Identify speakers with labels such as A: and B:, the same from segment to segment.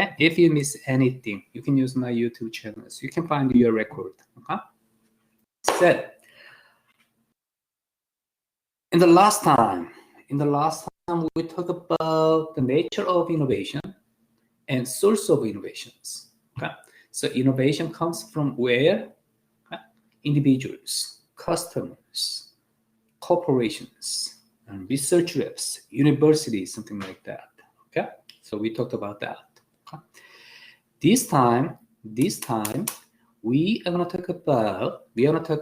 A: Okay? If you miss anything, you can use my YouTube channel. So you can find your record. Okay? So, in the last time, we talked about the nature of innovation and source of innovations. Okay? So innovation comes from where? Okay? Individuals, customers, corporations, and research labs, universities, something like that. Okay? So we talked about that. Okay? This time, we are going to talk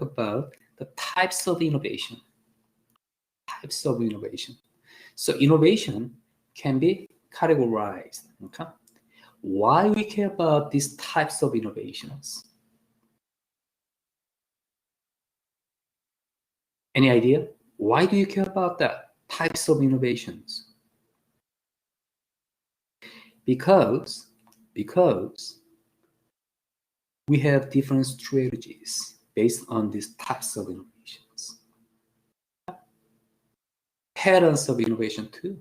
A: about the types of innovation. So innovation can be categorized. Okay? Why we care about these types of innovations? Any idea? Why do you care about that types of innovations? Because we have different strategies based on these types of innovations. Patterns of innovation too.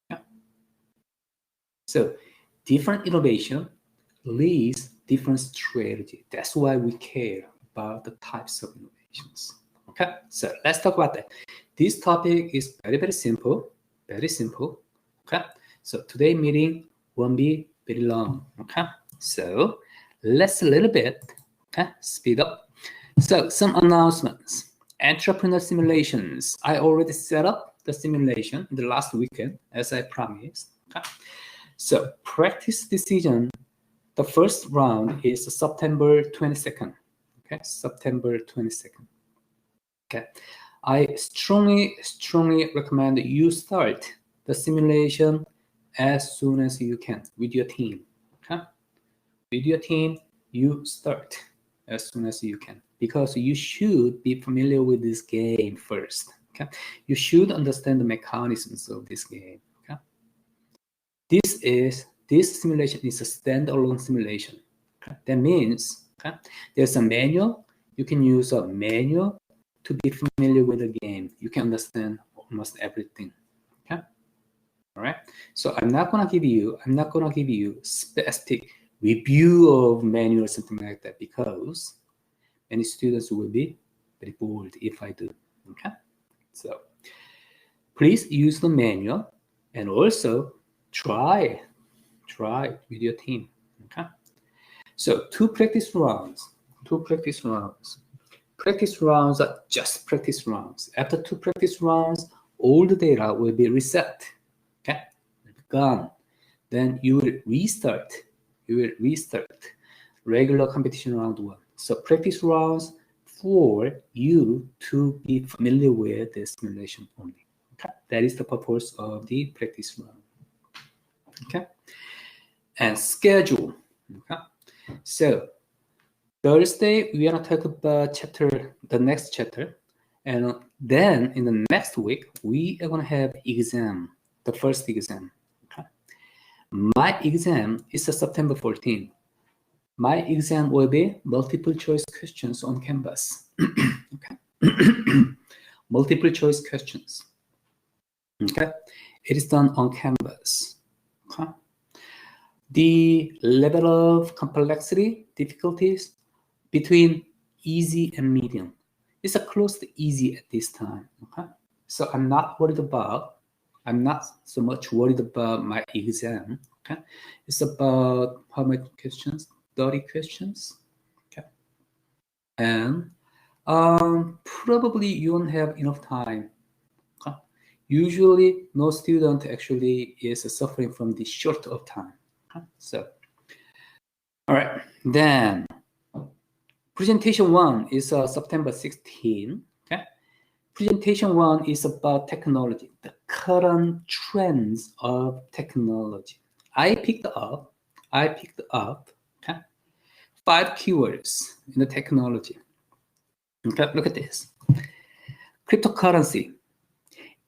A: Yeah. So different innovation leads different strategy. That's why we care about the types of innovations. Okay, so let's talk about that. This topic is very, very simple. Very simple. Okay, so today's meeting won't be very long. Okay, so let's a little bit speed up. So some announcements. Entrepreneur simulations. I already set up the simulation the last weekend, as I promised. Okay, so practice decision. The first round is September 22nd. Okay, September 22nd. Okay, I strongly recommend you start the simulation as soon as you can with your team. Okay, with your team, you start as soon as you can because you should be familiar with this game first. Okay, you should understand the mechanisms of this game. Okay, this simulation is a standalone simulation. Okay? That means there's a manual. You can use a manual to be familiar with the game. You can understand almost everything. Okay, all right. So I'm not gonna give you specific review of manual or something like that because many students will be very bored if I do. Okay, so please use the manual and also try with your team. Okay, so two practice rounds. Practice rounds are just practice rounds. After two practice rounds, all the data will be reset. Okay, gone. Then you will restart. Regular competition round one. So practice rounds for you to be familiar with the simulation only. Okay, that is the purpose of the practice round. Okay, and schedule. Okay, so Thursday, we are going to talk about the next chapter. And then in the next week, we are going to have exam, the first exam. Okay? My exam is September 14th. My exam will be multiple choice questions on Canvas. Okay? Multiple choice questions. Okay? It is done on Canvas. Okay? The level of complexity, difficulties, between easy and medium. It's close to easy at this time. Okay, so I'm not so much worried about my exam. Okay, it's about how many questions? 30 questions. Okay, and probably you won't have enough time. Okay? Usually, no student actually is suffering from this short of time. Okay? So, all right, then. Presentation 1 is September 16. Okay, presentation 1 is about technology, the current trends of technology. I picked up okay, 5 keywords in the technology. Okay, look at this. Cryptocurrency.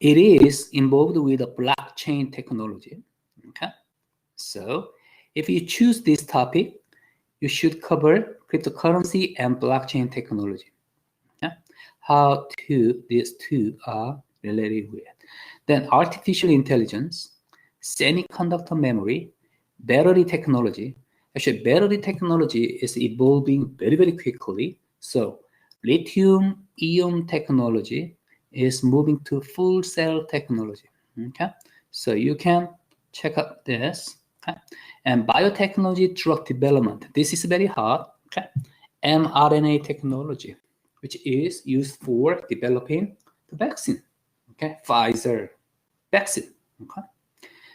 A: It is involved with the blockchain technology. Okay, so if you choose this topic, you should cover cryptocurrency and blockchain technology. Okay? How these two are related with. Then artificial intelligence, semiconductor memory, battery technology. Actually, battery technology is evolving very, very quickly. So lithium-ion technology is moving to full cell technology. Okay, so you can check out this. Okay, and biotechnology drug development. This is very hot. Okay, mRNA technology, which is used for developing the vaccine. Okay, Pfizer vaccine. Okay,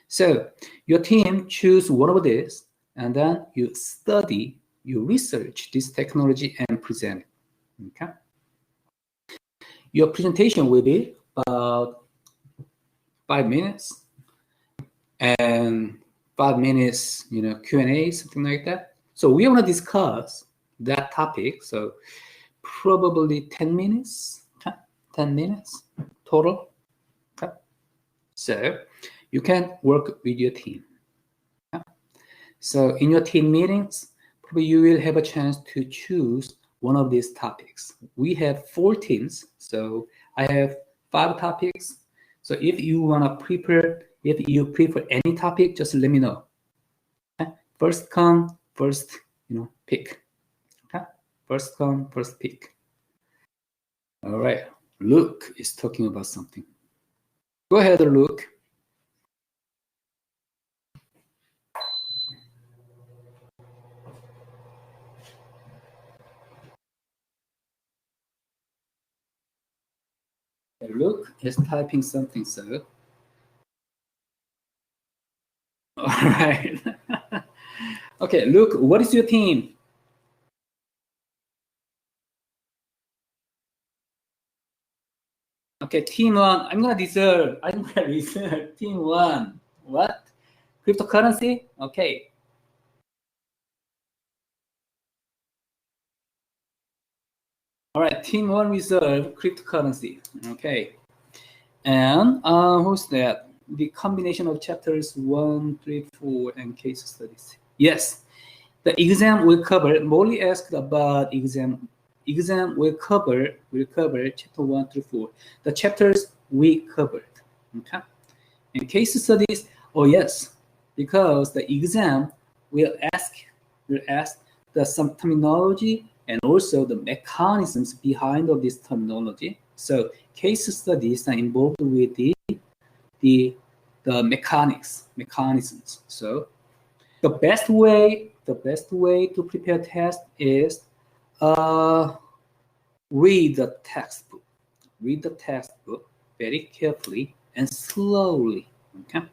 A: so your team choose one of this, and then you study, you research this technology and present it. Okay. Your presentation will be about 5 minutes, and 5 minutes, Q&A, something like that. So we want to discuss that topic. So probably 10 minutes, okay? 10 minutes total. Okay. So you can work with your team. Okay. So in your team meetings, probably you will have a chance to choose one of these topics. We have 4 teams, so I have 5 topics. So if you want to prepare, if you prefer any topic, just let me know. Okay? First come, first pick. Okay? First come, first pick. All right. Luke is talking about something. Go ahead, Luke. Luke is typing something, so. All right. Okay, Luke, what is your team? Okay, team 1. I'm gonna reserve team 1. What? Cryptocurrency? Okay. All right, team 1 reserve cryptocurrency. Okay. And who's that? The combination of chapters 1, 3, 4, and case studies. Yes, the exam will cover. Molly asked about exam. Exam will cover chapter 1 through 4. The chapters we covered. Okay. And case studies. Oh yes, because the exam will ask some terminology and also the mechanisms behind of this terminology. So case studies are involved with the mechanisms. So the best way to prepare test is read the textbook. Read the textbook very carefully and slowly. Okay.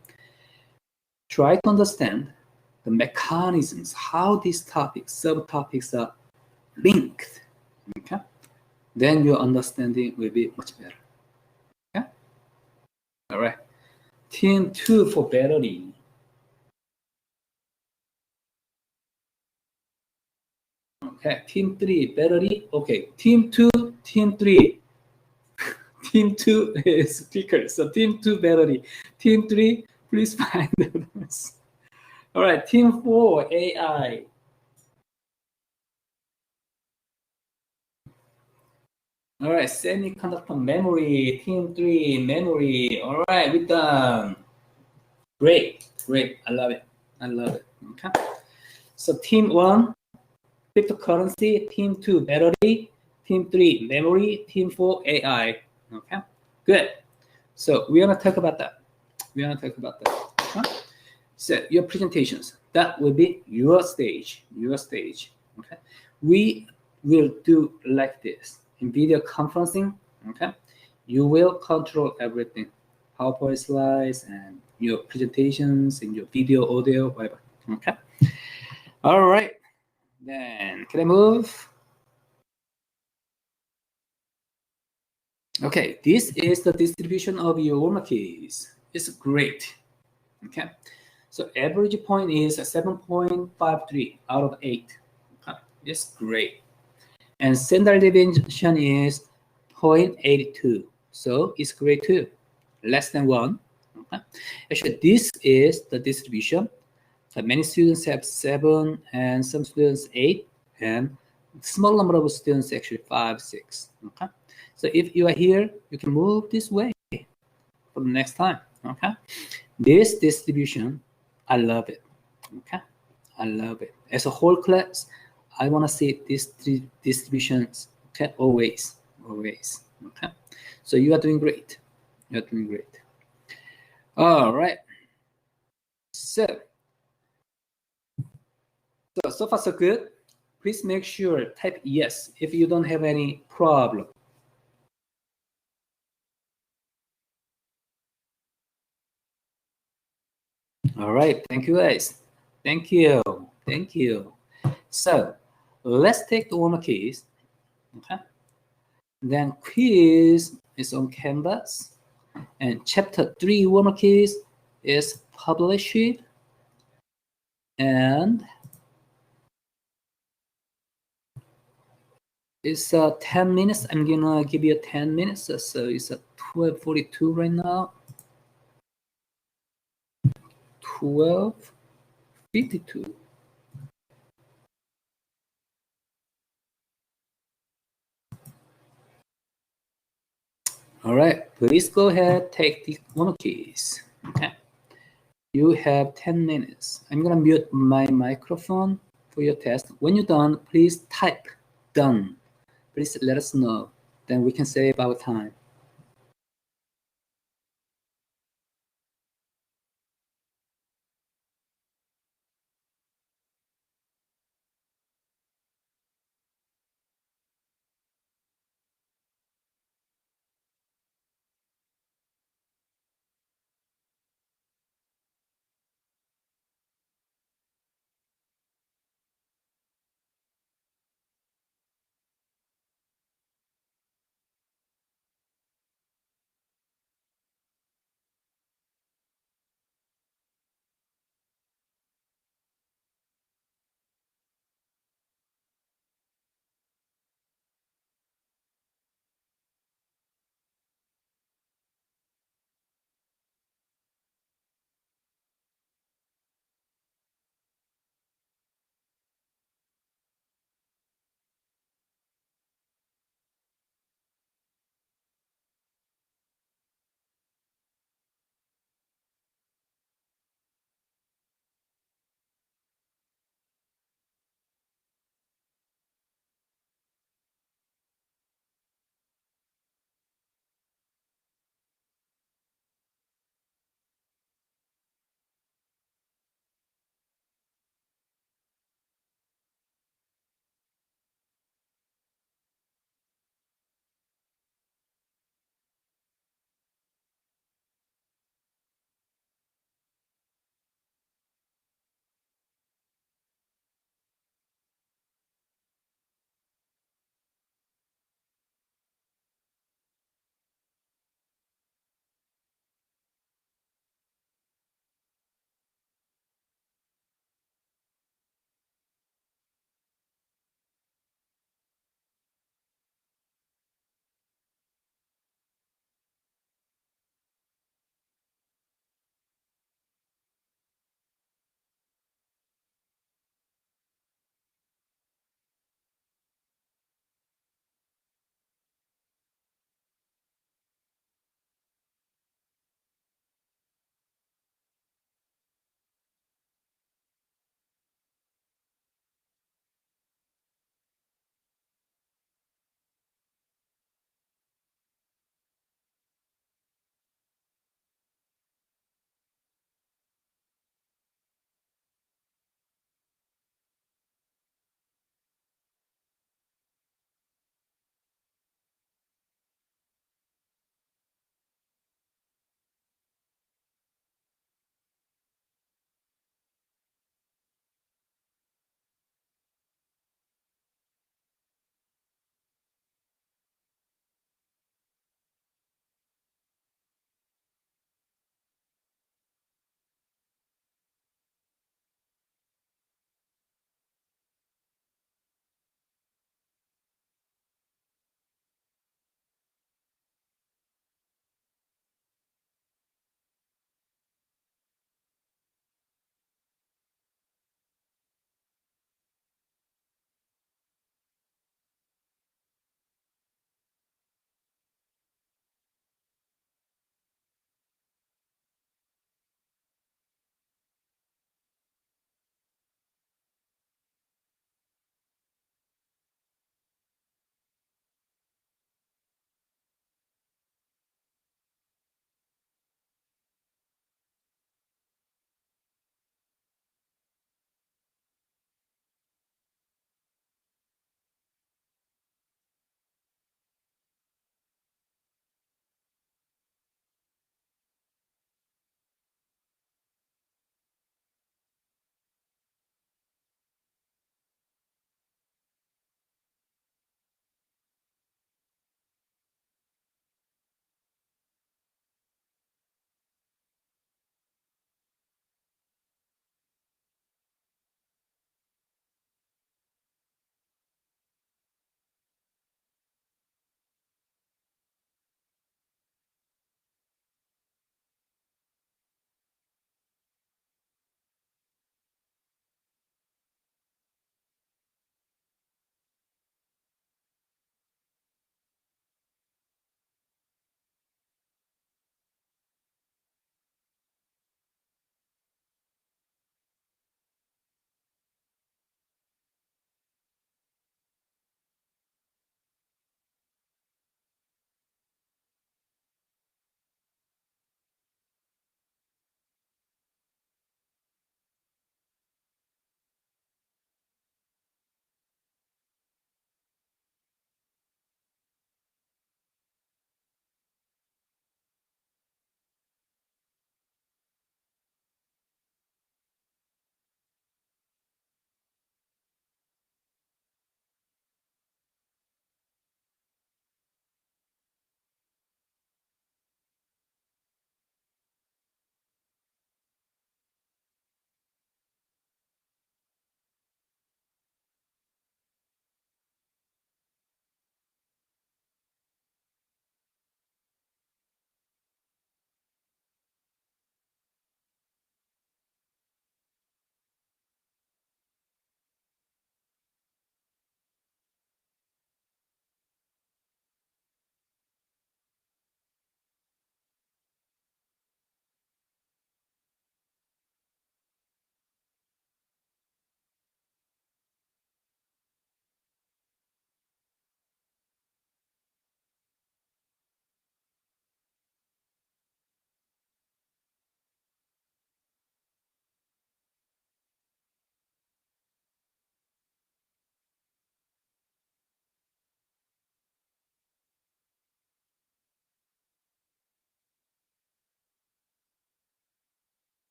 A: Try to understand the mechanisms, how these topics, subtopics are linked. Okay. Then your understanding will be much better. Okay. All right. Team 2 for battery. Okay. Team 3 battery. Okay. Team 2, team 3. Team 2 is speaker. So team 2 battery. Team 3, please find those. All right. Team 4 AI. All right, semiconductor memory, team 3, memory. All right, we're done. Great. I love it. Okay. So team 1, cryptocurrency. Team 2, battery. Team 3, memory. Team 4, AI. Okay. Good. So we're gonna talk about that. Okay? So your presentations. That will be your stage. Okay. We will do like this in video conferencing. Okay. You will control everything. PowerPoint slides and your presentations and your video, audio, whatever. Okay. All right. Then can I move? Okay. This is the distribution of your marks. It's great. Okay. So average point is 7.53 out of 8. Okay. It's great. And standard deviation is 0.82. So it's great too. Less than 1. Okay. Actually, this is the distribution. So many students have 7 and some students 8, and small number of students actually 5, 6. Okay. So if you are here, you can move this way for the next time. Okay. This distribution, I love it. Okay, I love it. As a whole class, I want to see these three distributions. Okay, always, always. Okay, so you are doing great. You are doing great. All right. So far so good. Please make sure type yes if you don't have any problem. All right, thank you guys. Thank you. Thank you. So let's take the one case. Okay. Then quiz is on Canvas. And chapter 3 one case is published. And it's 10 minutes. I'm gonna give you 10 minutes. So it's 12:42 right now. 12:52. All right, please go ahead, take the one keys. Okay, you have 10 minutes. I'm gonna mute my microphone for your test. When you're done, please type done. Please let us know. Then we can save our time.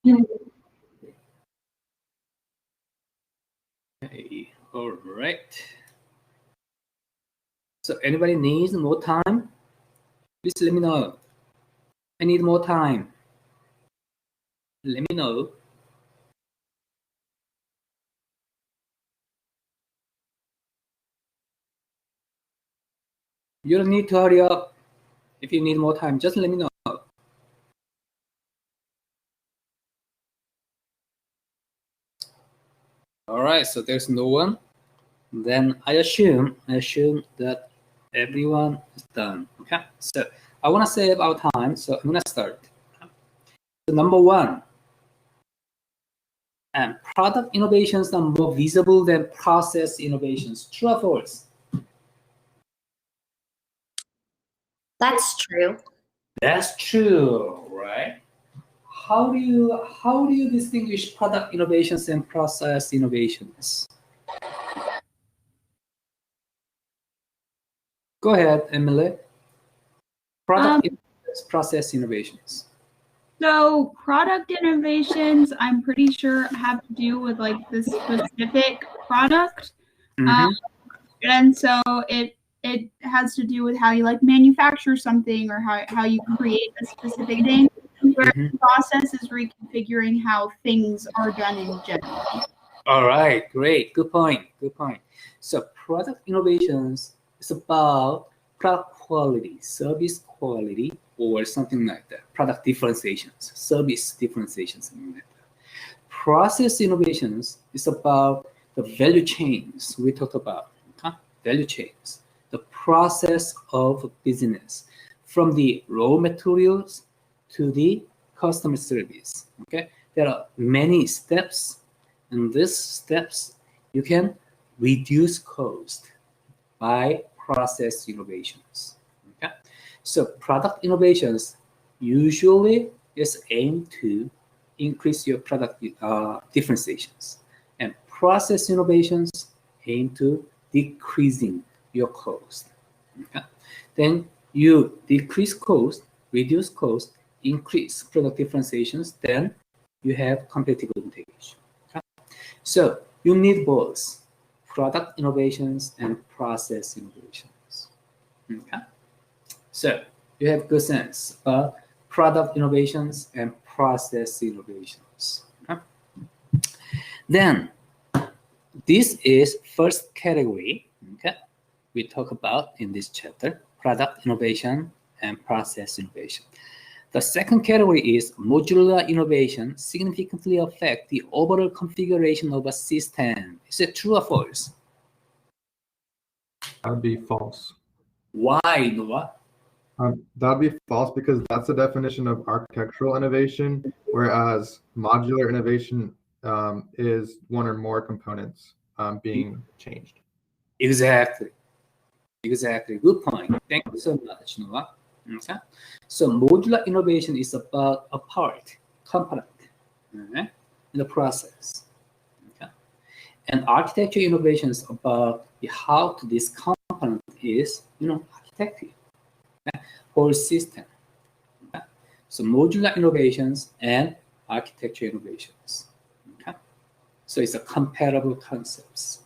A: Okay, all right. So anybody needs more time? Please let me know. I need more time. Let me know. You don't need to hurry up. If you need more time, just let me know. All right, so there's no one. Then I assume that everyone is done. Okay, so I want to save our time, so I'm gonna start. So number one, and product innovations are more visible than process innovations. True or false?
B: That's true.
A: That's true, right? How do you distinguish product innovations and process innovations? Go ahead, Emily. Product innovations, process innovations.
C: So product innovations, I'm pretty sure have to do with like the specific product. And so it has to do with how you like manufacture something or how you create a specific thing. Where the process is reconfiguring how things are done in general.
A: All right, great, good point, good point. So product innovations is about product quality, service quality, or something like that. Product differentiations, service differentiations, something like that. Process innovations is about the value chains we talked about. Okay? Value chains, the process of business, from the raw materials to the customer service. Okay, there are many steps. In these steps, you can reduce cost by process innovations. Okay? So product innovations usually is aimed to increase your product differentiations, and process innovations aim to decreasing your cost. Okay? Then you decrease cost, reduce cost, increase product differentiations, then you have competitive advantage. So you need both product innovations and process innovations. Okay. So you have good sense about product innovations and process innovations. Okay. Then this is first category. Okay, we talk about in this chapter: product innovation and process innovation. The second category is modular innovation significantly affect the overall configuration of a system. Is it true or false?
D: That would be false.
A: Why, Noah?
D: That would be false because that's the definition of architectural innovation, whereas modular innovation is one or more components being changed.
A: Exactly. Exactly. Good point. Thank you so much, Noah. Okay. So modular innovation is about a part, component, in the process. Okay. And architecture innovation is about how this component is, architected, whole system. Okay. So modular innovations and architecture innovations. Okay. So it's a comparable concepts.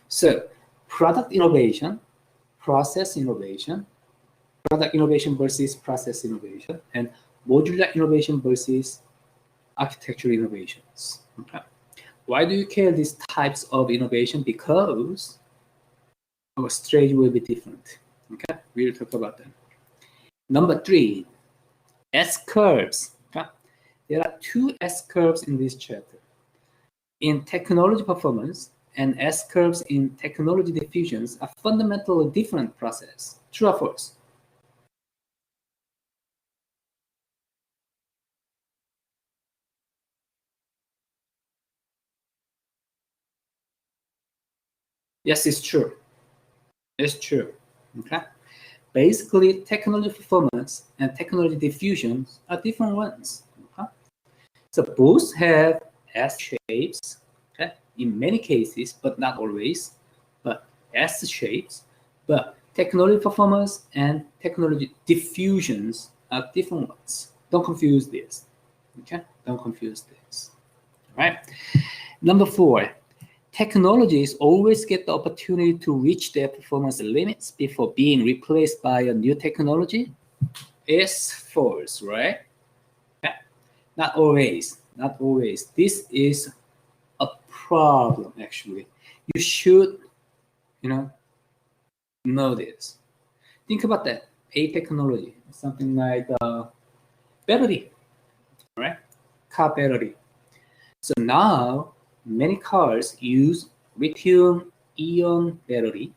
A: So product innovation, process innovation, product innovation versus process innovation, and modular innovation versus architecture innovations. Okay. Why do you care these types of innovation? Because our strategy will be different. Okay, we'll talk about that. Number 3, S-curves. Okay? There are 2 S-curves in this chapter. In technology performance and S-curves in technology diffusions are fundamentally different process. True or false? Yes, it's true. It's true. Okay. Basically, technology performance and technology diffusion are different ones. Okay? So both have S shapes, okay, in many cases, but not always, but S shapes. But technology performance and technology diffusions are different ones. Don't confuse this. Okay, don't confuse this. All right. Number 4, technologies always get the opportunity to reach their performance limits before being replaced by a new technology. Is false, right? Okay. Not always. Not always. This is a problem, actually. You should, know this. Think about that. A technology, something like battery, right? Car battery. So now many cars use lithium-ion battery,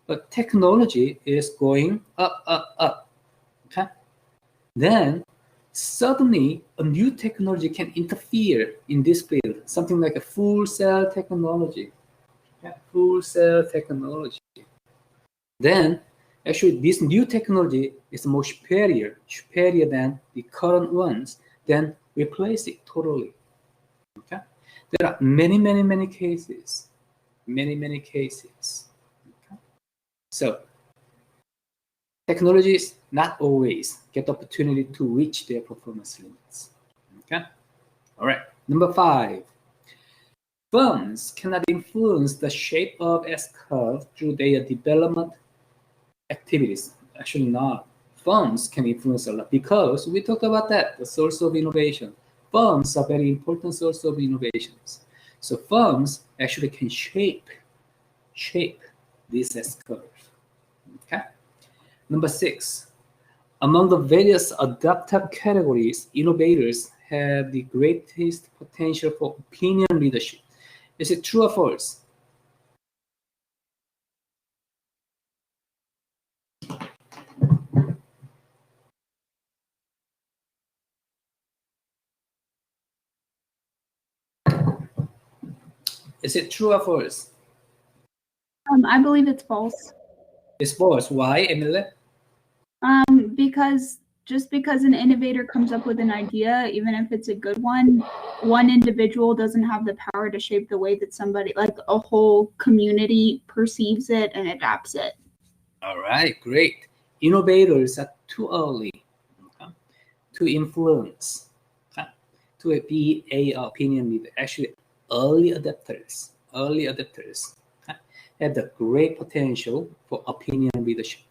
A: but technology is going up, up, up. Okay. Then suddenly a new technology can interfere in this field, something like a fuel cell technology. Yeah, fuel cell technology. Then actually this new technology is more superior than the current ones, then replace it totally. Okay? There are many, many, many cases. Many, many cases. Okay? So technologies not always get the opportunity to reach their performance limits. Okay? All right. Number 5. Firms cannot influence the shape of S-curve through their development activities. Actually not. Firms can influence a lot because we talked about that, the source of innovation. Firms are very important source of innovations. So firms actually can shape this S-curve. Okay. Number 6, among the various adaptive categories, innovators have the greatest potential for opinion leadership. Is it true or false? Is it true or false?
C: I believe it's false.
A: It's false. Why, Emily?
C: Because just because an innovator comes up with an idea, even if it's a good one individual doesn't have the power to shape the way that somebody, like a whole community, perceives it and adapts it.
A: All right, great. Innovators are too early to influence, to be a opinion leader. Actually, early adapters have the great potential for opinion leadership.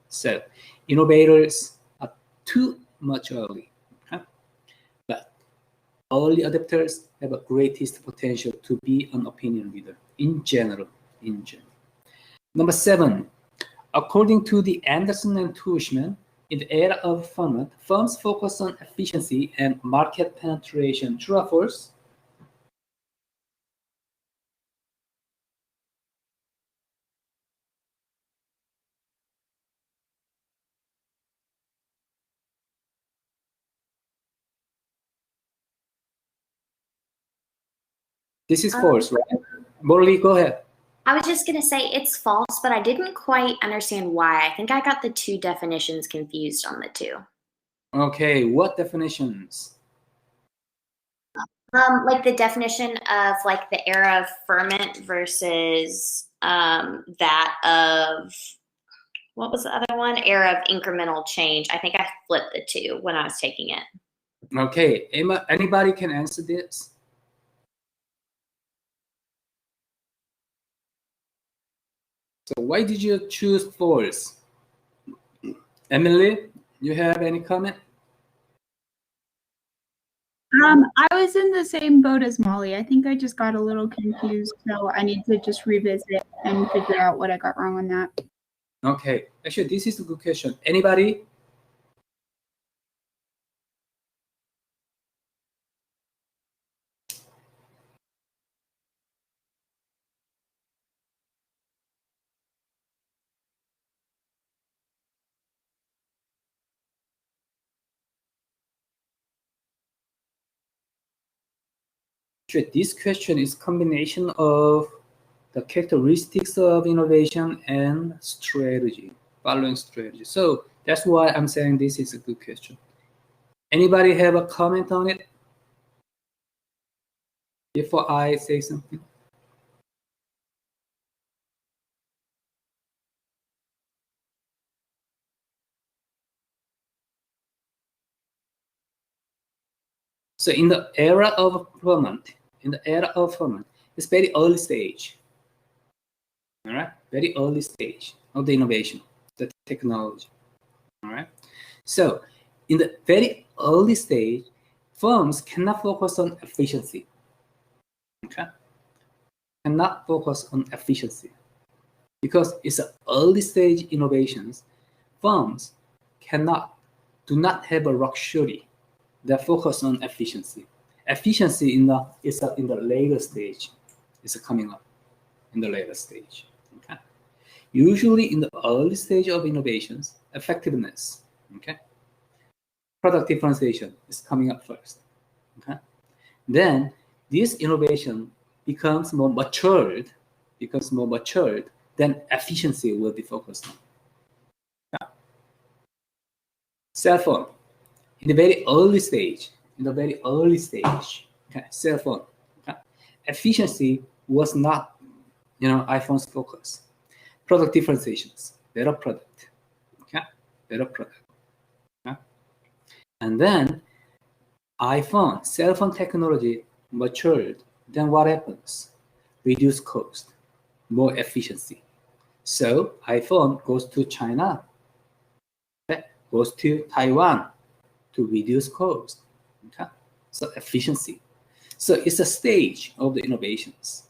A: So innovators are too much early, but early adapters have a greatest potential to be an opinion leader in general. Number 7, according to the Anderson and Tushman, in the era of format, firms focus on efficiency and market penetration. True or false? This is false, right? Morley, go ahead.
B: I was just going to say it's false, but I didn't quite understand why. I think I got the two definitions confused on the two.
A: Okay, what definitions?
B: Like the definition of like the era of ferment versus that of, what was the other one? Era of incremental change. I think I flipped the two when I was taking it.
A: Okay, anybody can answer this? So why did you choose false? Emily, you have any comment?
C: I was in the same boat as Molly. I think I just got a little confused, so I need to just revisit and figure out what I got wrong on that.
A: Okay, actually, this is a good question. Anybody? Actually, this question is combination of the characteristics of innovation and strategy, following strategy. So that's why I'm saying this is a good question. Anybody have a comment on it before I say something? So in the era of ferment, it's very early stage. All right, very early stage of the innovation, the technology. All right. So in the very early stage, firms cannot focus on efficiency. Okay. Cannot focus on efficiency because it's an early stage innovations. Firms do not have a luxury that focus on efficiency. Efficiency in the later stage is coming up in the later stage. Okay. Usually in the early stage of innovations, effectiveness, okay, product differentiation is coming up first. Okay. Then this innovation becomes more matured, then efficiency will be focused on. Okay. Cell phone, in the very early stage, okay, cell phone, okay, efficiency was not, iPhone's focus. Product differentiations, better product, okay, better product. Okay? And then cell phone technology matured, then what happens? Reduce cost, more efficiency. So iPhone goes to China, okay? Goes to Taiwan to reduce cost. Okay? So efficiency. So it's a stage of the innovations.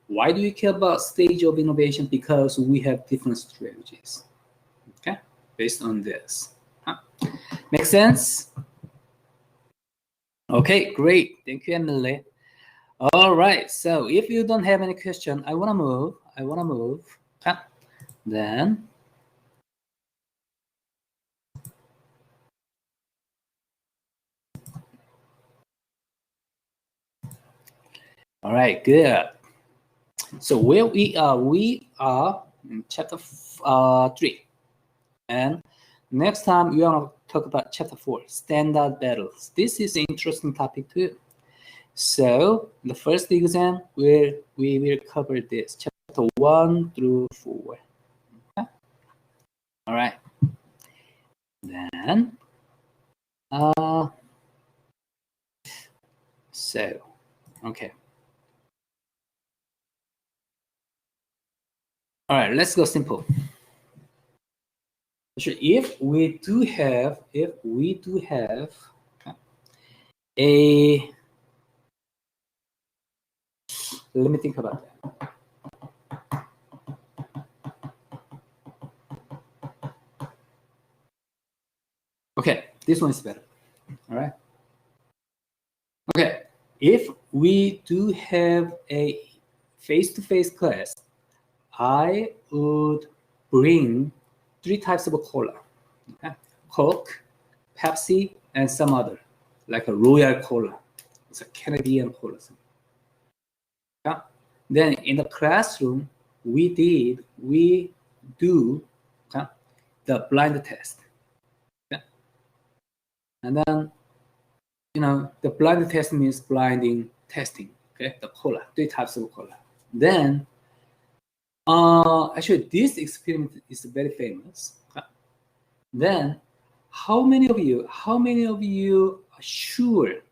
A: Why do we care about stage of innovation? Because we have different strategies, okay, based on this. Make sense? Okay, great. Thank you, Emily. All right. So if you don't have any question, I wanna move. Okay. Then. All right. Good. So where we are in chapter 3, and next time we want to talk about chapter 4, standard battles. This is an interesting topic too. So the first exam where we will cover this, chapter 1 through 4. Okay. All right. Then so okay. All right, let's go simple. If we do have a, let me think about that. Okay, this one is better. All right. Okay, if we do have a face-to-face class, I would bring 3 types of cola. Okay? Coke, Pepsi, and some other, like a Royal Cola. It's a Canadian cola. Yeah? Then in the classroom, we do okay, the blind test. Okay? And then, the blind test means blinding testing. Okay, the cola, 3 types of cola. Then, actually, this experiment is very famous. Okay? Then, how many of you are sure?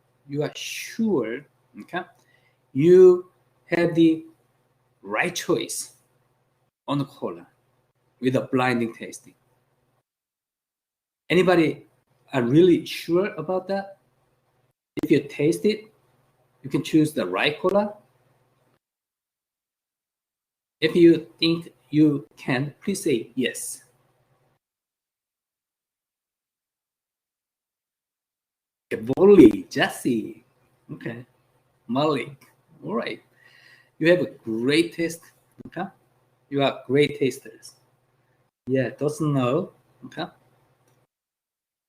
A: Okay, you have the right choice on the cola with a blinding tasting. Anybody are really sure about that? If you taste it, you can choose the right cola. If you think you can, please say yes. Volly, Jesse, okay, Malik, all right. You have a great taste, okay? You are great tasters. Yeah, doesn't know, okay?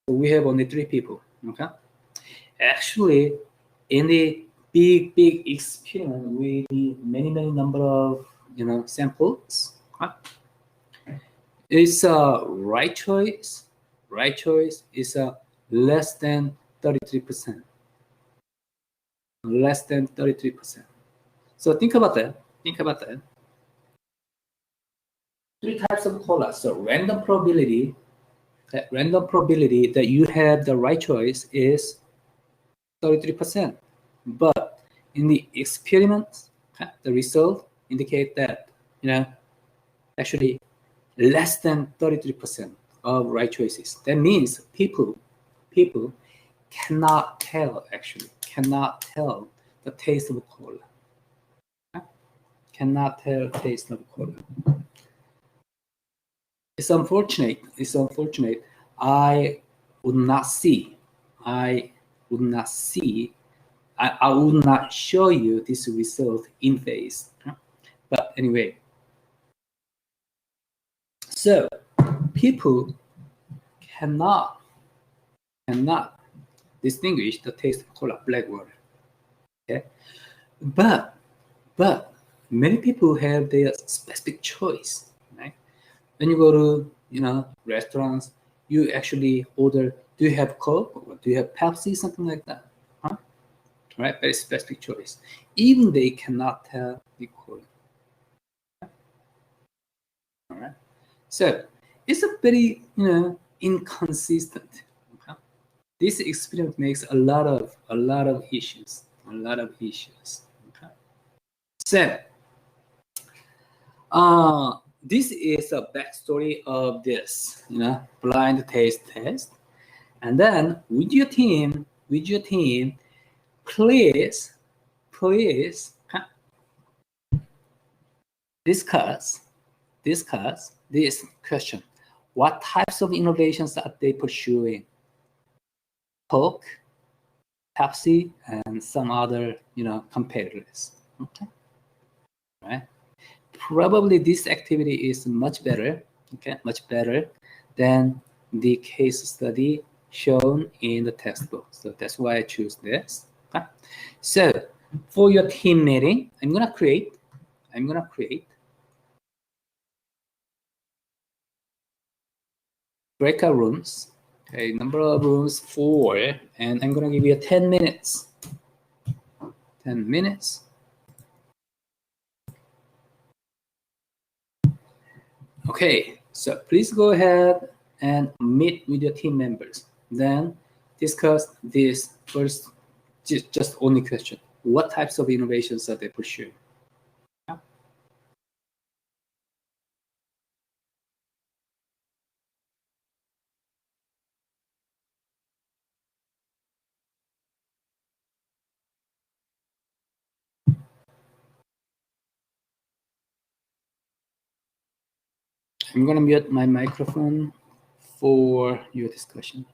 A: So we have only 3 people, okay? Actually, in the big experiment with the many number of samples, okay? It's a right choice. Right choice is a less than 33%. Less than 33%. So think about that. 3 types of cola. So random probability that you have the right choice is 33%. But in the experiments, the result indicate that, actually less than 33% of right choices. That means people cannot tell the taste of cola. Cannot tell the taste of cola. It's unfortunate. I would not show you this result in face. But anyway, so people cannot distinguish the taste of cola, black water. Okay, but many people have their specific choice. Right? When you go to restaurants, you actually order. Do you have Coke? Or do you have Pepsi? Something like that. Huh? Right? Very specific choice. Even they cannot tell the cola. All right. So it's a very inconsistent. Okay? This experiment makes a lot of issues. Okay? So this is a backstory of this blind taste test. And then with your team, please discuss this question. What types of innovations are they pursuing? Coke, Pepsi, and some other competitors. Okay, right? Probably this activity is much better. Okay, much better than the case study shown in the textbook. So that's why I choose this. Okay, so for your team meeting, I'm gonna create breakout rooms. Okay, number of rooms 4, and I'm gonna give you 10 minutes. 10 minutes. Okay, so please go ahead and meet with your team members. Then discuss this first, just only question. What types of innovations are they pursuing? I'm going to mute my microphone for your discussion.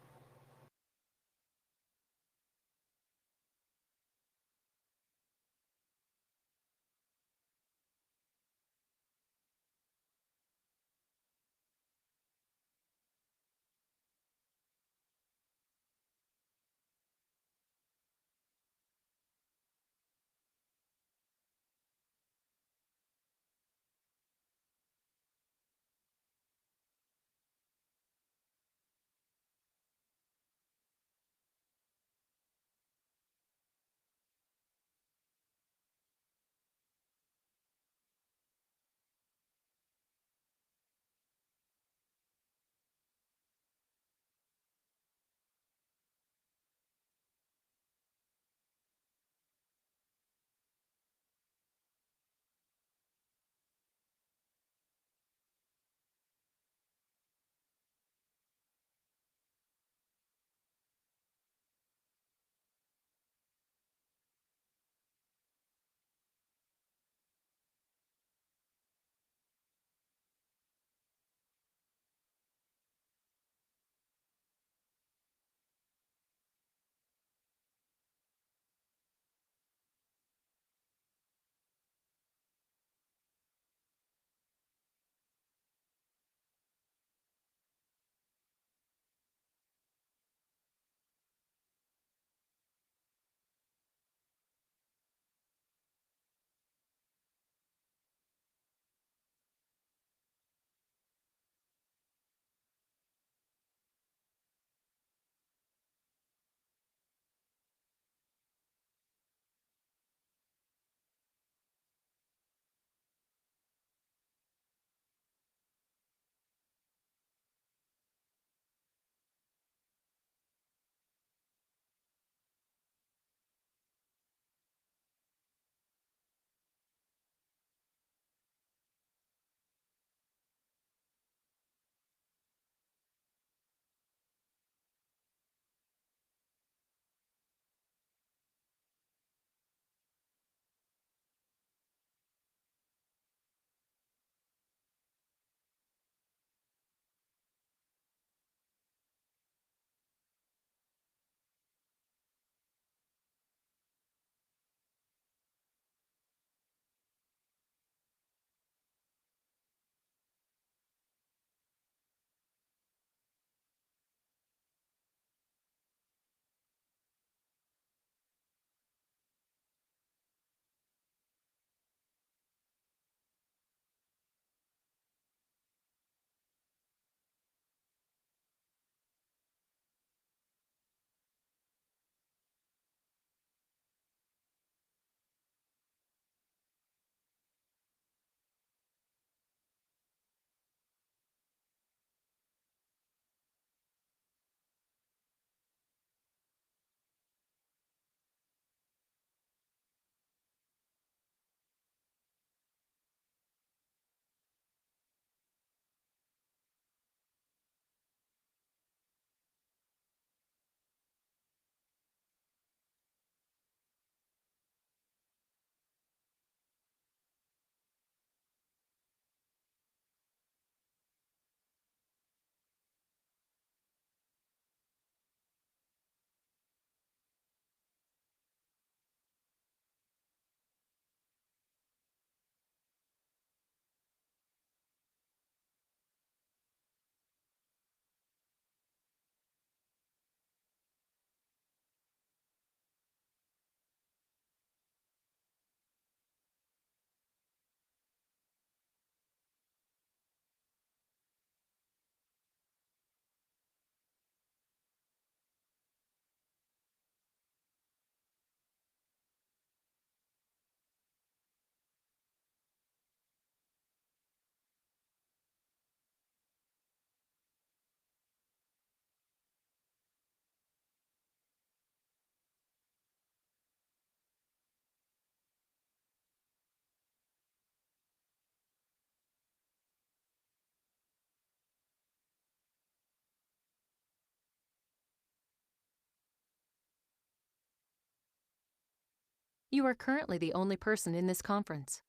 E: You are currently the only person in this conference.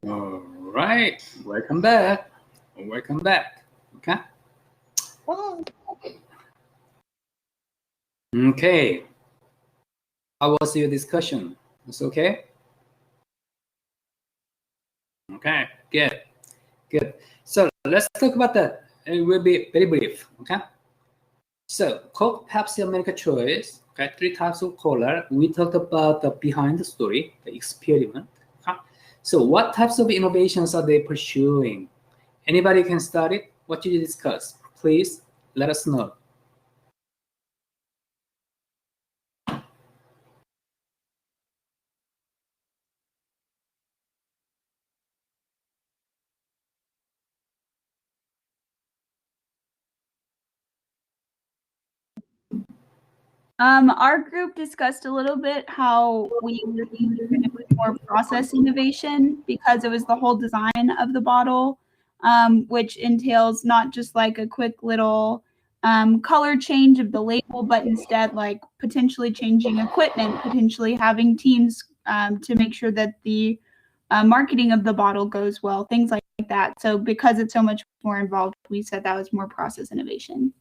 A: All right, welcome back. Welcome back. Okay. Okay. How was your discussion? It's okay? Okay, good. So let's talk about that. It will be very brief. Okay. So Coke, Pepsi, America Choice. Okay, 3 types of cola. We talked about the behind the story, the experiment. Okay. So what types of innovations are they pursuing? Anybody can start it. What did you discuss? Please let us know.
C: Our group discussed a little bit how we were more process innovation because it was the whole design of the bottle, which entails not just like a quick little color change of the label, but instead like potentially changing equipment, potentially having teams to make sure that the marketing of the bottle goes well, things like that. So because it's so much more involved, we said that was more process innovation.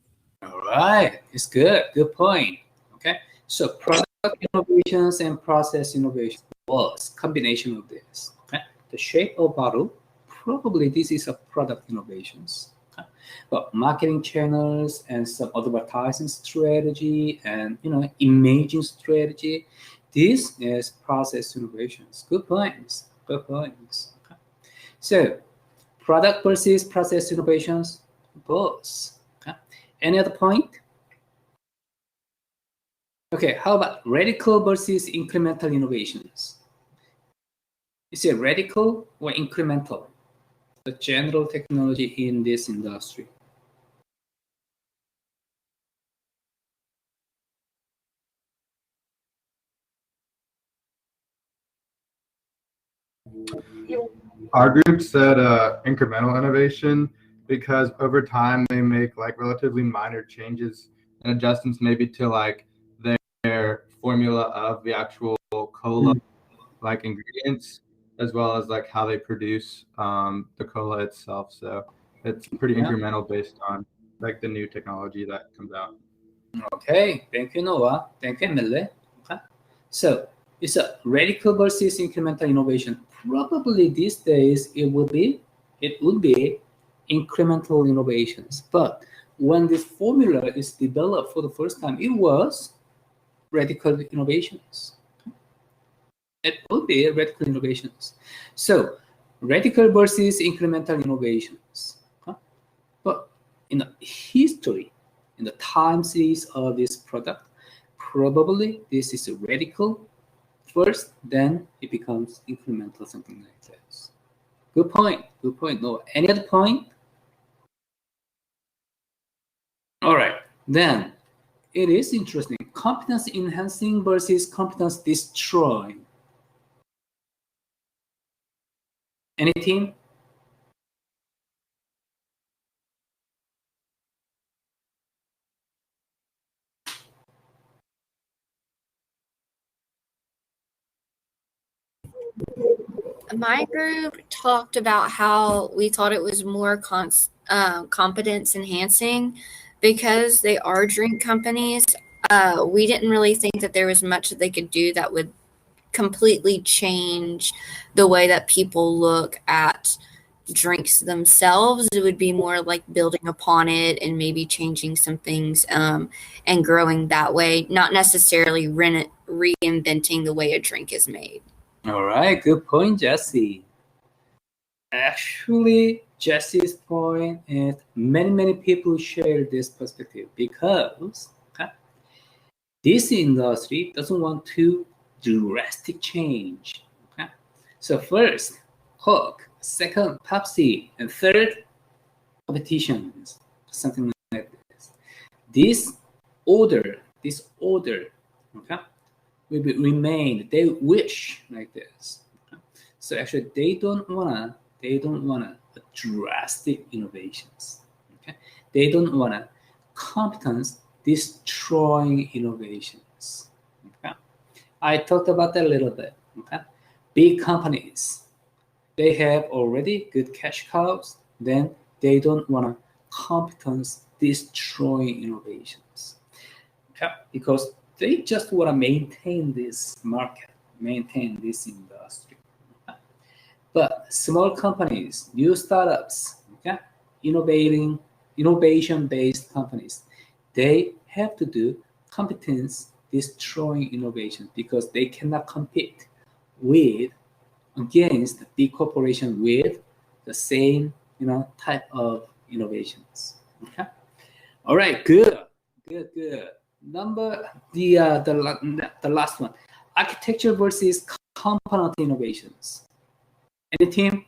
A: All right, it's good. Good point. Okay, so product innovations and process innovations was combination of this. Okay, the shape of bottle, probably this is a product innovations. Okay? But marketing channels and some advertising strategy and imaging strategy, this is process innovations. Good points. Good points. Okay. So product versus process innovations, both. Okay. Any other point? Okay, how about radical versus incremental innovations? Is it radical or incremental? The general technology in this industry.
D: Our group said incremental innovation because over time they make like relatively minor changes and adjustments maybe to like their formula of the actual cola like ingredients as well as like how they produce the cola itself. So it's pretty incremental based on like the new technology that comes out.
A: Okay, thank you, Noah. Thank you, Emily. Okay, so it's a radical versus incremental innovation. Probably these days it would be incremental innovations. But when this formula is developed for the first time, it was radical innovations. It would be radical innovations. So radical versus incremental innovations. Huh? But in the history, in the time series of this product, probably this is a radical first, then it becomes incremental, something like this. Good point. Good point. No, any other point? All right. Then it is interesting. Competence enhancing versus competence destroying. Any team?
F: My group talked about how we thought it was more competence enhancing because they are drink companies. We didn't really think that there was much that they could do that would completely change the way that people look at drinks themselves. It would be more like building upon it and maybe changing some things and growing that way, not necessarily reinventing the way a drink is made.
A: All right, good point, Jesse. Actually, Jesse's point is many people share this perspective because this industry doesn't want to drastic change. Okay? So first, Coke, second, Pepsi, and third, competitions, something like this. This order, okay, will remain. They wish like this. Okay? So actually, they don't wanna drastic innovations. Okay, they don't wanna competence destroying innovations. Okay, I talked about that a little bit. Okay, big companies, they have already good cash cows. Then they don't wanna competence destroying innovations. Okay, because they just wanna maintain this market, maintain this industry. Okay? But small companies, new startups, okay, innovation-based companies, they have to do competence destroying innovation because they cannot compete against the big corporation with the same type of innovations. Okay. All right. Good. The last one, architecture versus component innovations. Any team?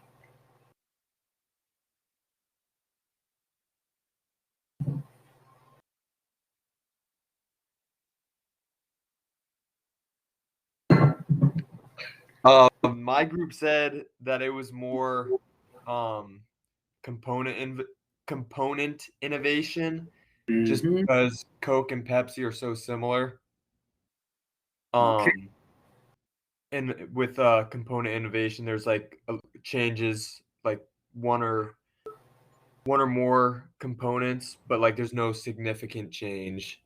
G: My group said that it was more component innovation, just because Coke and Pepsi are so similar.
A: Okay.
G: And with component innovation, there's like changes, like one or more components, but like there's no significant change.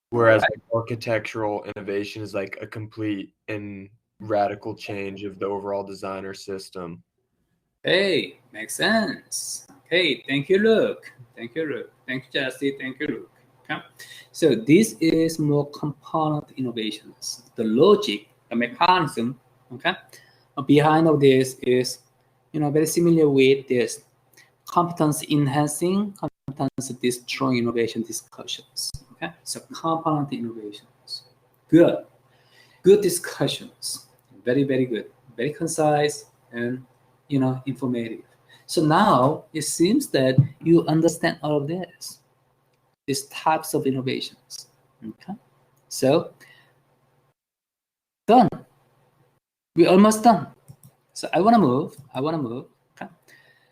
G: Whereas like, architectural innovation is like a complete and radical change of the overall design or system.
A: Hey, makes sense. Okay, thank you, Luke. Thank you, Jesse. Thank you, Luke. Okay, so this is more component innovations. The logic, the mechanism, okay, behind of this is, very similar with this competence enhancing, competence destroying innovation discussions. Okay, so component innovations. Good discussions. Very, very good. Very concise and informative. So now it seems that you understand all of this, these types of innovations. Okay, so done. We're almost done. So I want to move. Okay,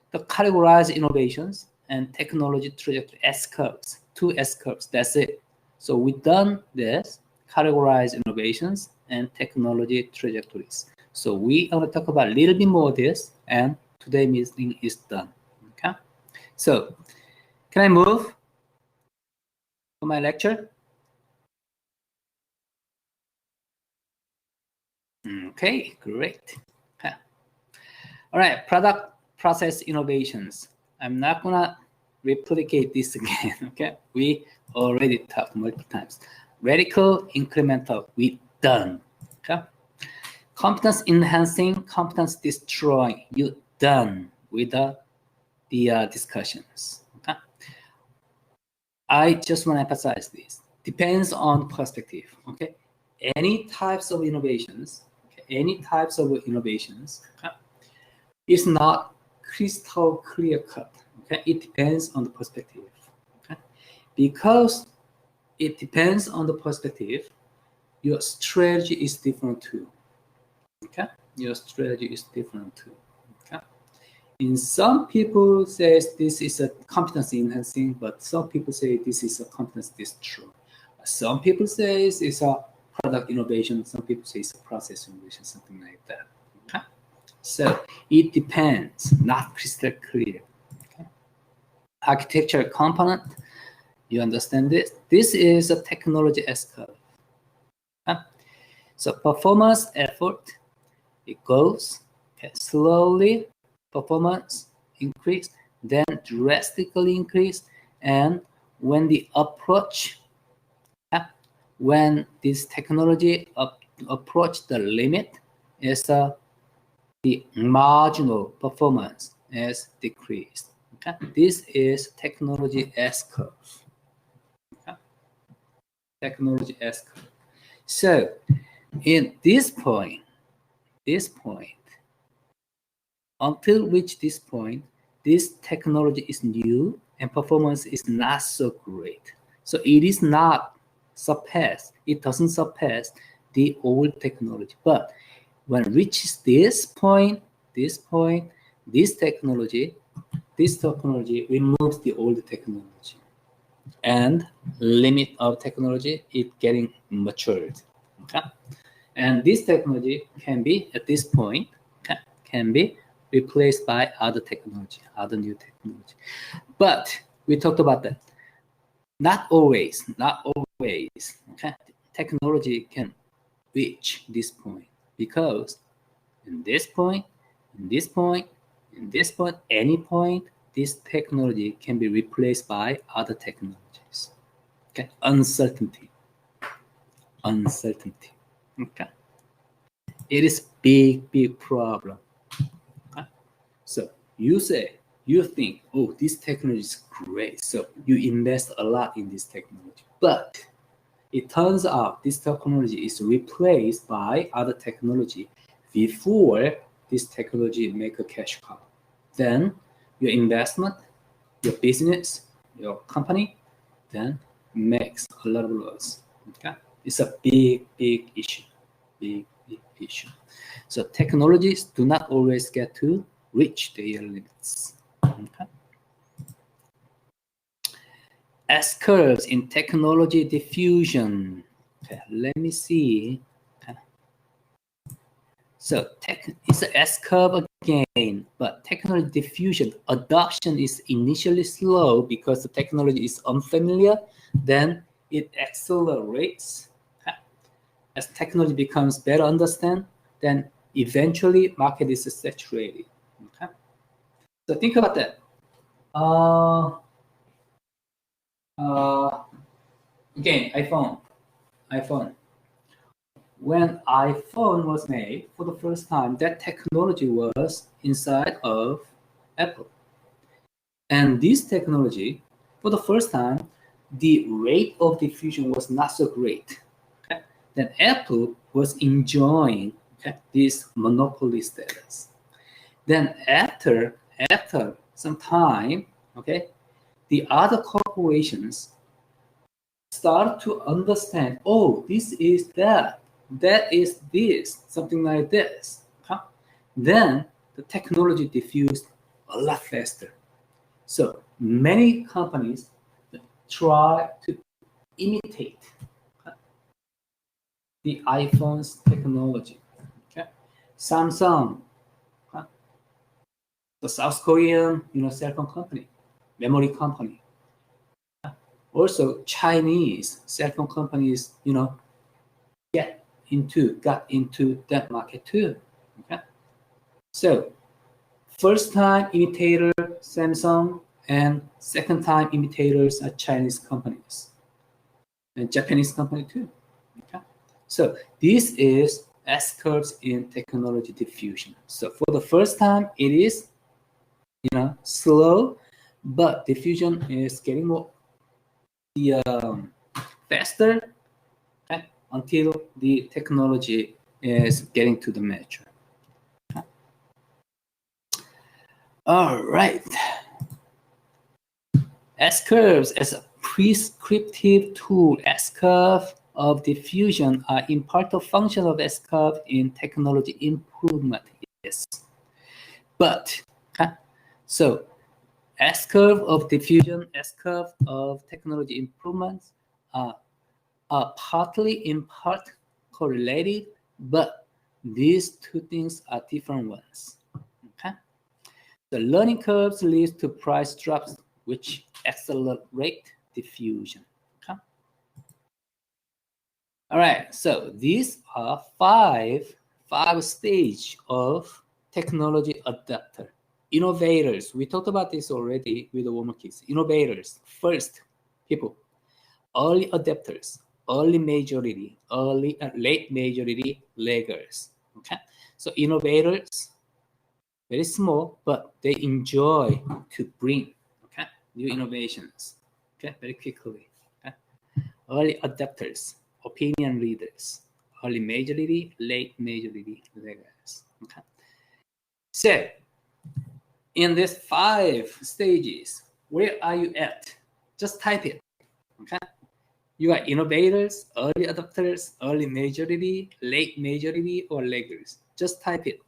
A: the categorize innovations and technology trajectory S curves, 2 S curves. That's it. So we done this categorize innovations and technology trajectories. So we are going to talk about a little bit more of this, and today's meeting is done. Okay. So can I move to my lecture? Okay, great. Okay. All right, product process innovations. I'm not gonna replicate this again. Okay, we already talked multiple times. Radical incremental, we done. Okay. Competence enhancing, competence destroying, you done with the discussions. Okay. I just want to emphasize this. Depends on perspective. Okay. Any types of innovations, okay, is not crystal clear cut. Okay. It depends on the perspective. Okay. Because it depends on the perspective, your strategy is different too. Okay, your strategy is different too. Okay, in some people says this is a competency enhancing, but some people say this is a competency destroy. Some people say it's a product innovation. Some people say it's a process innovation, something like that. Okay, so it depends, not crystal clear. Okay, architecture component. You understand this? This is a technology S curve. Okay? So performance effort. It goes slowly, performance increase, then drastically increase, and when the approach, when this technology approach the limit, is the marginal performance is decreased. Okay, this is technology S curve. Okay? Technology S curve. So, in this point, until reach this point, this technology is new and performance is not so great. So it is not surpass. It doesn't surpass the old technology. But when it reaches this point, this technology removes the old technology, and limit of technology is getting matured. Okay. And this technology can be, at this point, can be replaced by other technology, other new technology. But we talked about that. Not always. Okay? Technology can reach this point because in this point, In this point, any point, this technology can be replaced by other technologies. Okay, uncertainty. Okay, it is big problem. Okay? So you think, oh, this technology is great, so you invest a lot in this technology, but it turns out this technology is replaced by other technology before this technology make a cash cow. Then your investment, your business, your company, then makes a lot of loss. Okay, it's a big issue. Big issue. So technologies do not always get to reach their limits. Okay. S curves in technology diffusion. Okay, let me see. Okay. So it's an S curve again, but technology diffusion adoption is initially slow because the technology is unfamiliar. Then it accelerates. Okay. As technology becomes better understand, then eventually market is saturated. Okay. So think about that. Again, iPhone. When iPhone was made for the first time, that technology was inside of Apple. And this technology, for the first time, the rate of diffusion was not so great. Okay? Then Apple was enjoying this monopoly status. Then after some time, the other corporations start to understand, oh, this is that is this, something like this. Then the technology diffused a lot faster. So many companies try to imitate the iPhone's technology. Samsung, the South Korean, cell phone company, memory company. Also, Chinese cell phone companies, got into that market too. Okay, so first time imitator Samsung, and second time imitators are Chinese companies and Japanese company too. Okay, so this is S curves in technology diffusion. So for the first time, it is slow, but diffusion is getting more faster until the technology is getting to the mature. All right. S curves as a prescriptive tool. S curve of diffusion are in part a function of S curve in technology improvement. Yes, but so S curve of diffusion, S curve of technology improvements are partly in part correlated, but these two things are different ones. Okay, the learning curves leads to price drops, which accelerate diffusion. Okay, all right. So these are five stages of technology adapter. Innovators. We talked about this already with the warmer kids. Innovators first, people. Early adapters, early majority, late majority, laggers. Okay, so innovators, very small, but they enjoy to bring new innovations very quickly. Okay? Early adapters, opinion leaders, early majority, late majority, laggers. Okay, so in these 5 stages, where are you at? Just type it. Okay. You are innovators, early adopters, early majority, late majority, or laggers. Just type it.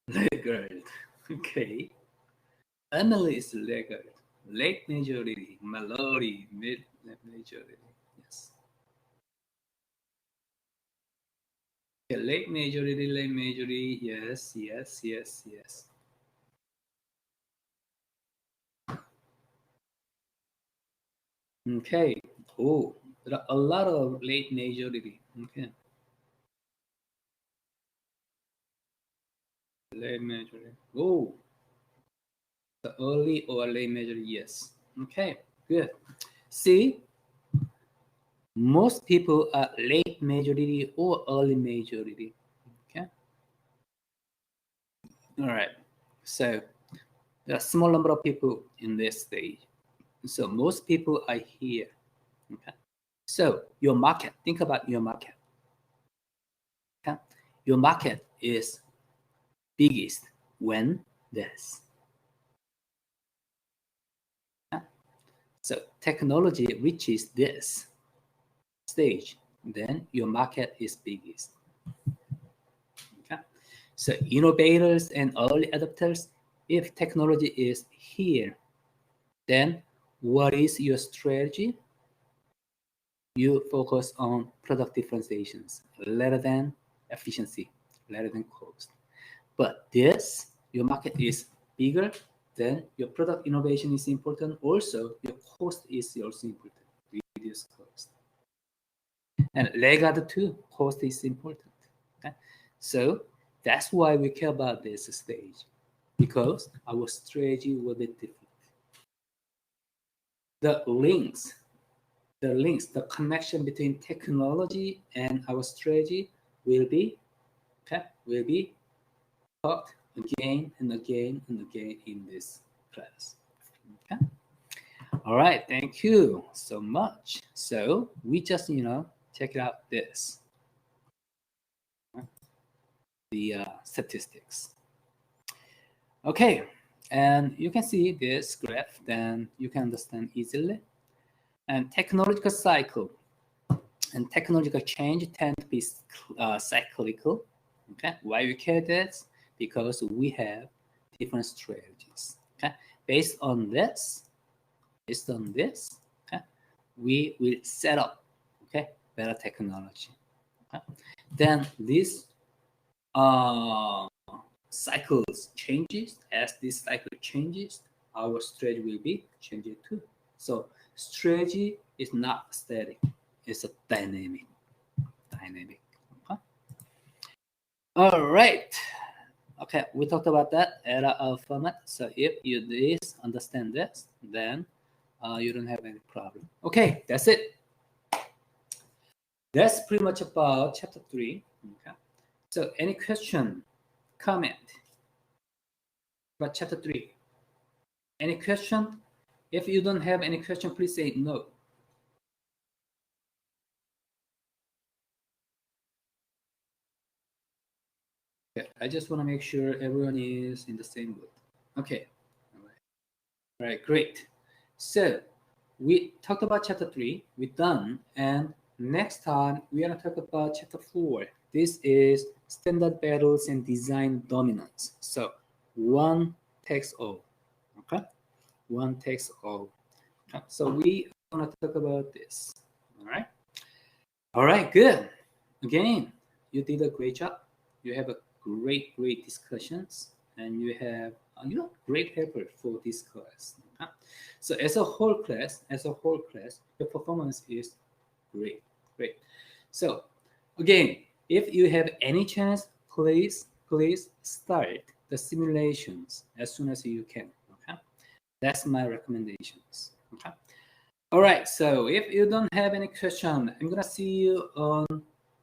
A: Laggard. Okay. Emily is laggard. Late majority. Mallory, mid majority. Yes. Okay, late majority, yes. Okay. Oh, there are a lot of late majority. Okay. Late majority. Oh, the early or late majority, yes. Okay, good. See, most people are late majority or early majority. Okay. All right. So there are small number of people in this stage. So most people are here. Okay. So your market, think about your market. Okay. Your market is biggest when this. Okay. So technology reaches this stage, then your market is biggest. Okay. So innovators and early adopters, if technology is here, then what is your strategy? You focus on product differentiations rather than efficiency, rather than cost. But this, your market is bigger, then your product innovation is important. Also, your cost is also important. Reduce cost. And laggard too, cost is important. Okay? So that's why we care about this stage, because our strategy will be different. The connection between technology and our strategy will be taught again and again and again in this class. Okay. All right. Thank you so much. So we just check out this the statistics. Okay, and you can see this graph, then you can understand easily. And technological cycle and technological change tend to be cyclical. Okay, why we care this? Because we have different strategies. Okay, based on this, okay, we will set up better technology. Okay? Then this cycles changes. As this cycle changes, our strategy will be changing too. So strategy is not static, it's a dynamic. Okay. All right. Okay, we talked about that era of format. So if you understand this, then you don't have any problem. Okay, that's it. That's pretty much about chapter 3. Okay. So any question, comment about chapter 3? Any question? If you don't have any question, please say no. Okay, I just want to make sure everyone is in the same boat. Okay. All right, great. So we talked about chapter 3, we're done, and next time we're going to talk about chapter 4. This is standard battles and design dominance. So one takes all. Okay, one takes all. Okay. So we are going to talk about this. All right, good. Again, you did a great job. You have a great discussions, and you have great paper for this class. Okay? So as a whole class, your performance is great. So again, if you have any chance, please start the simulations as soon as you can. Okay, that's my recommendations. Okay. All right. So if you don't have any question, I'm gonna see you on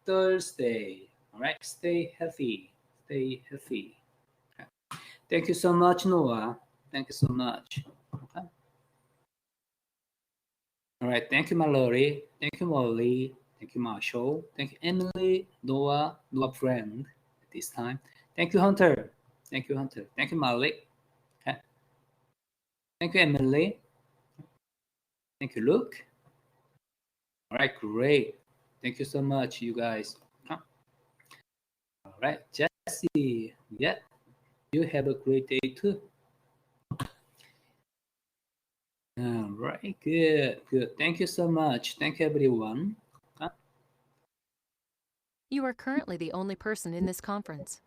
A: Thursday. All right. Stay healthy. Okay. Thank you so much, Noah. Thank you so much. Okay. All right. Thank you, Mallory. Thank you, Molly. Thank you, Marshall. Thank you, Emily, Noah friend at this time. Thank you, Hunter. Thank you, Molly. Okay. Thank you, Emily. Thank you, Luke. All right, great. Thank you so much, you guys. All right, Jesse. Yeah, you have a great day too. All right, good. Thank you so much. Thank you, everyone.
E: You are currently the only person in this conference.